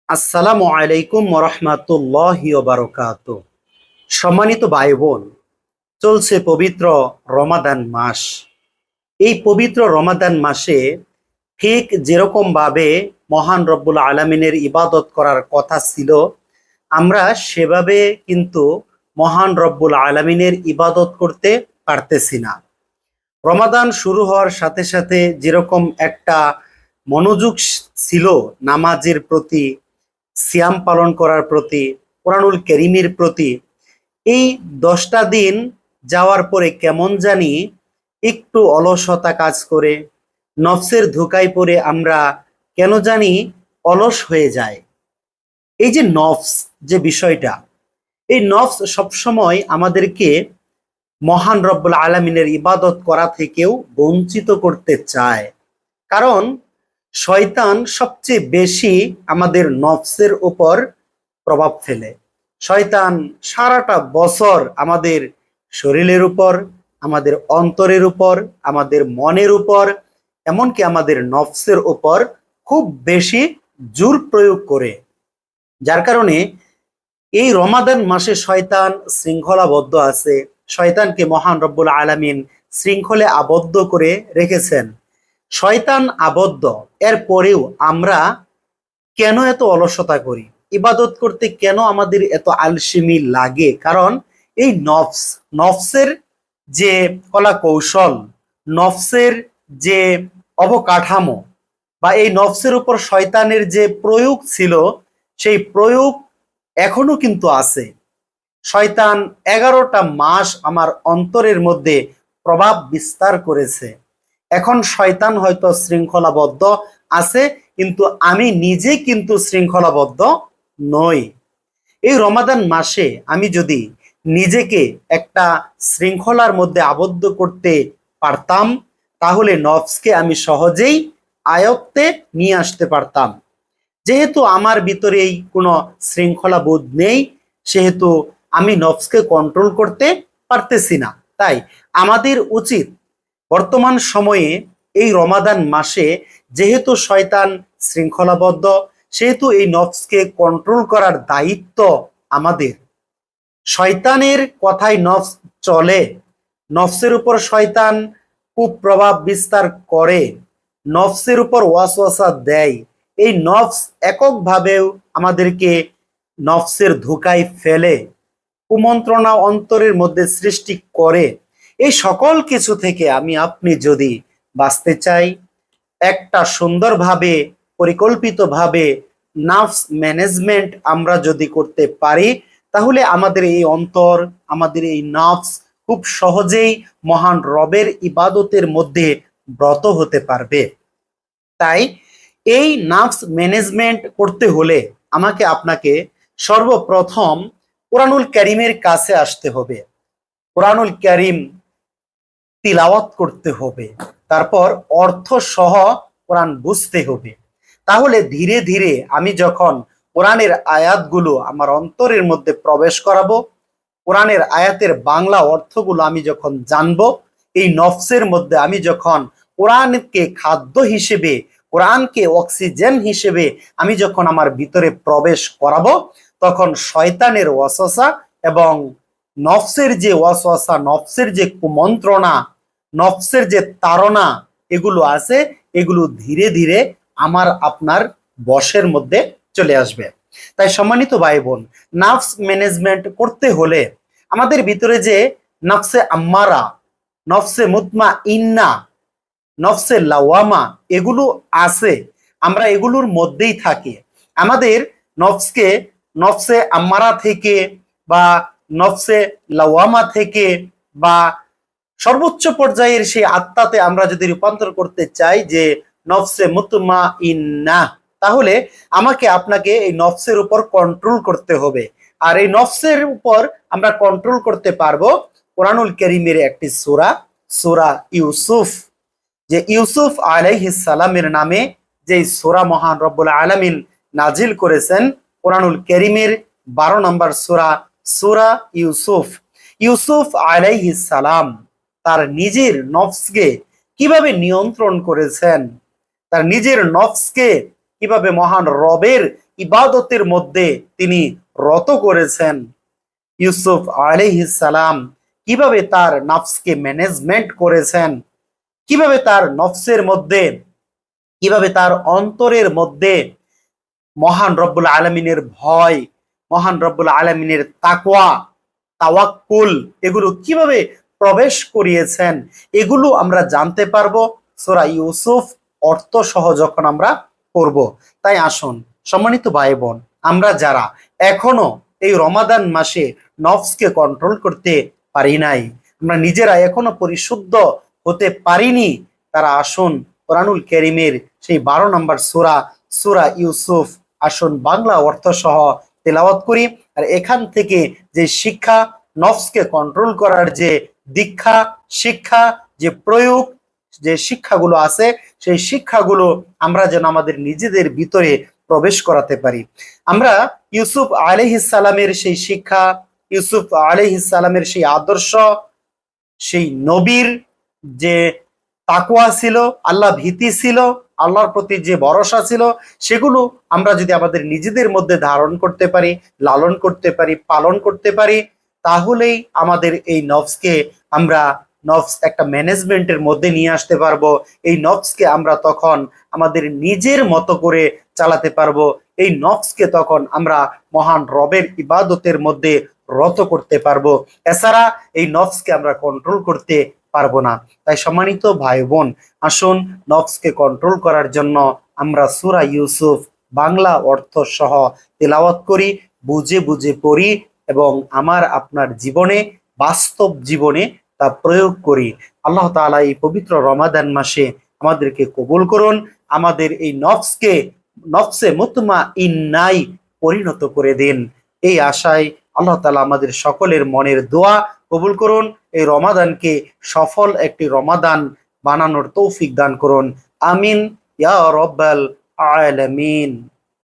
আসসালামু আলাইকুম ওরহমাতুল্লাহি ওবারাকাতুহু। সম্মানিত ভাই বোন, চলছে পবিত্র রমাদান মাস। এই পবিত্র রমাদান মাসে ঠিক যেরকম ভাবে মহান রব্বুল আলামিনের ইবাদত করার কথা ছিল, আমরা সেভাবে কিন্তু মহান রব্বুল আলামিনের ইবাদত করতে পারতেছি না। রমাদান শুরু হওয়ার সাথে সাথে যেরকম একটা মনোযোগ ছিল নামাজের প্রতি, সিয়াম পালন করার প্রতি, কোরআনুল কারীমের প্রতি, এই 10টা দিন যাওয়ার পরে কেমন জানি একটু অলসতা কাজ করে, নফসের ধোঁকায় পড়ে আমরা কেন জানি অলস হয়ে যায়। এই যে নফস যে বিষয়টা, এই নফস সবসময় আমাদেরকে মহান রব্বুল আলামিনের ইবাদত করা থেকেও বঞ্চিত করতে চায়। কারণ শয়তান সবচেয়ে বেশি আমাদের নফসের উপর প্রভাব ফেলে। শয়তান সারাটা বছর আমাদের শরীরের উপর, আমাদের অন্তরের উপর, আমাদের মনের উপর, এমনকি আমাদের নফসের উপর খুব বেশি জোর প্রয়োগ করে। যার কারণে এই রমাদান মাসে শয়তান শৃঙ্খলাবদ্ধ আছে। শয়তানকে মহান রব্বুল আলামিন শৃঙ্খলে আবদ্ধ করে রেখেছেন। শয়তান আবদ্ধ, এরপরেও আমরা কেন এত অলসতা করি? ইবাদত করতে কেন আমাদের এত আলসেমি লাগে? কারণ এই নফসের যে কলা কৌশল, নফসের যে অবকাঠামো, বা এই নফসের উপর শয়তানের যে প্রয়োগ ছিল, সেই প্রয়োগ এখনো কিন্তু আছে। শয়তান 11টা মাস আমার অন্তরের মধ্যে প্রভাব বিস্তার করেছে। এখন শয়তান হয়তো শৃঙ্খলাবদ্ধ আছে, কিন্তু আমি নিজে কিন্তু শৃঙ্খলাবদ্ধ নই। এই রমাদান মাসে আমি যদি নিজেকে একটা শৃঙ্খলার মধ্যে আবদ্ধ করতে পারতাম, তাহলে নফসকে আমি সহজেই আয়ত্তে নিয়ে আসতে পারতাম। যেহেতু আমার ভিতরেই কোনো শৃঙ্খলা বোধ নেই, সেহেতু আমি নফসকে কন্ট্রোল করতে পারতেছি না। তাই আমাদের উচিত বর্তমান সময়ে এই রমাদান মাসে, যেহেতু শয়তান শৃঙ্খলাবদ্ধ, সেহেতু এই নফসকে কন্ট্রোল করার দায়িত্ব আমাদের। শয়তানের কথায় নফস চলে, নফসের উপর শয়তান খুব প্রভাব বিস্তার করে, নফসের উপর ওয়াসওয়াসা দেয়। এই নফস এককভাবেও আমাদেরকে নফসের ধোঁকায় ফেলে, কুমন্ত্রণা অন্তরের মধ্যে সৃষ্টি করে। এই সকল কিছু থেকে আমি আপনি যদি বাঁচতে চাই, একটা সুন্দরভাবে পরিকল্পিতভাবে নাফস ম্যানেজমেন্ট আমরা যদি করতে পারি, তাহলে আমাদের এই অন্তর, আমাদের এই নাফস খুব সহজেই মহান রবের ইবাদতের মধ্যে ব্রত হতে পারবে। তাই এই নাফস ম্যানেজমেন্ট করতে হলে আমাকে আপনাকে সর্বপ্রথম কোরআনুল কারীমের কাছে আসতে হবে, কোরআনুল কারীম তিলাওয়াত করতে হবে, তারপর অর্থ সহ কোরআন বুঝতে হবে। তাহলে ধীরে ধীরে আমি যখন কোরআনের আয়াতগুলো আমার অন্তরের মধ্যে প্রবেশ করাবো, কোরআনের আয়াতের বাংলা অর্থগুলো আমি যখন জানবো, এই নফসের মধ্যে আমি যখন কোরআনকে খাদ্য হিসেবে, কোরআনকে অক্সিজেন হিসেবে আমি যখন আমার ভিতরে প্রবেশ করাবো, তখন শয়তানের ওয়াসওয়াসা এবং নফসের যে ওয়াসওয়াসা, নফসের যে কুমন্ত্রণা, নফসের যে তাড়না এগুলো আছে, এগুলো ধীরে ধীরে আমার আপনার বশের মধ্যে চলে আসবে। তাই সম্মানিত ভাই বোন, নাফস ম্যানেজমেন্ট করতে হলে আমাদের ভিতরে যে নফসে আম্মারা, নফসে মুতমাইন্না, নফসে লাওয়ামা এগুলো আছে, আমরা এগুলোর মধ্যেই থাকি। আমাদের নফসকে নফসে আম্মারা থেকে বা নফসে লাওয়ামা থেকে বা সর্বোচ্চ পর্যায়ের সেই আত্মাতে আমরা যদি রূপান্তর করতে চাই যে নফসে মুতমাইন্না, তাহলে আমাকে আপনাকে এই নফসের উপর কন্ট্রোল করতে হবে। আর এই নফসের উপর আমরা কন্ট্রোল করতে পারবো কোরআনুল কারীমের একটি সূরা, সূরা ইউসুফ। যে ইউসুফ আলাইহিস সালামের নামে যে সূরা মহান রব্বুল আলামিন নাজিল করেছেন, কোরআনুল কারীমের 12 নম্বর সূরা, সূরা ইউসুফ। ইউসুফ আলাইহিস সালাম তার নিজের নফসকে কিভাবে নিয়ন্ত্রণ করেছেন, তার নিজের নফসকে কিভাবে মহান রবের ইবাদতের মধ্যে তিনি রত করেছেন। ইউসুফ আলাইহিস সালাম কিভাবে তার নফসকে ম্যানেজমেন্ট করেছেন, কিভাবে তার নফসের মধ্যে, কিভাবে তার অন্তরের মধ্যে মহান রব্বুল আলমিনের ভয়, মহান রব্বুল আলমিনের তাকওয়া, তাওয়াক্কুল, এগুলো কিভাবে প্রবেশ করিয়েছেন, এগুলো আমরা জানতে পারবো সূরা ইউসুফ অর্থ সহ যখন আমরা পড়ব। তাই আসুন সম্মানিত ভাই বোন, আমরা যারা এখনো এই রমাদান মাসে নফসকে কন্ট্রোল করতে পারি নাই, আমরা নিজেরা এখনো পরিশুদ্ধ হতে পারিনি, তারা আসুন কোরআনুল কারীমের সেই 12 নম্বর সূরা, সূরা ইউসুফ আসুন বাংলা অর্থ সহ তেলাওয়াত করি। আর এখান থেকে যে শিক্ষা, নফসকে কন্ট্রোল করার যে দীক্ষা, শিক্ষা, যে প্রয়োগ, যে শিক্ষাগুলো আছে, সেই শিক্ষাগুলো আমরা যেন আমাদের নিজেদের ভিতরে প্রবেশ করাতে পারি। আমরা ইউসুফ আলাইহিস সালামের সেই শিক্ষা, ইউসুফ আলাইহিস সালামের সেই আদর্শ, সেই নবীর যে তাকওয়া ছিল, আল্লাহ ভীতি ছিল, আল্লাহর প্রতি যে ভরসা ছিল, সেগুলো আমরা যদি আমাদের নিজেদের মধ্যে ধারণ করতে পারি, লালন করতে পারি, পালন করতে পারি, তাহলেই আমাদের এই নফসকে আমরা নফস একটা ম্যানেজমেন্টের মধ্যে নিয়ে আসতে পারবো। এই নফসকে আমরা তখন আমাদের নিজের মতো করে চালাতে পারবো। এই নফসকে তখন আমরা মহান রবের ইবাদতের মধ্যে রত করতে পারবো। এছাড়া এই নফসকে আমরা কন্ট্রোল করতে পারবো না। তাই সম্মানিত ভাই বোন, আসুন নফসকে কন্ট্রোল করার জন্য আমরা সূরা ইউসুফ বাংলা অর্থ সহ তেলাওয়াত করি, বুঝে বুঝে পড়ি এবং আমার আপনার জীবনে, বাস্তব জীবনে তা প্রয়োগ করি। আল্লাহ তাআলা এই পবিত্র রমাদান মাসে আমাদেরকে কবুল করুন, আমাদের এই নফসকে নফসে মুতমাইন্নায় পরিণত করে দিন। এই আশায় আল্লাহ তাআলা আমাদের সকলের মনের দোয়া কবুল করুন। এই রমাদানকে সফল একটি রমাদান বানানোর তৌফিক দান করুন। আমিন ইয়া রব্বাল আলামিন।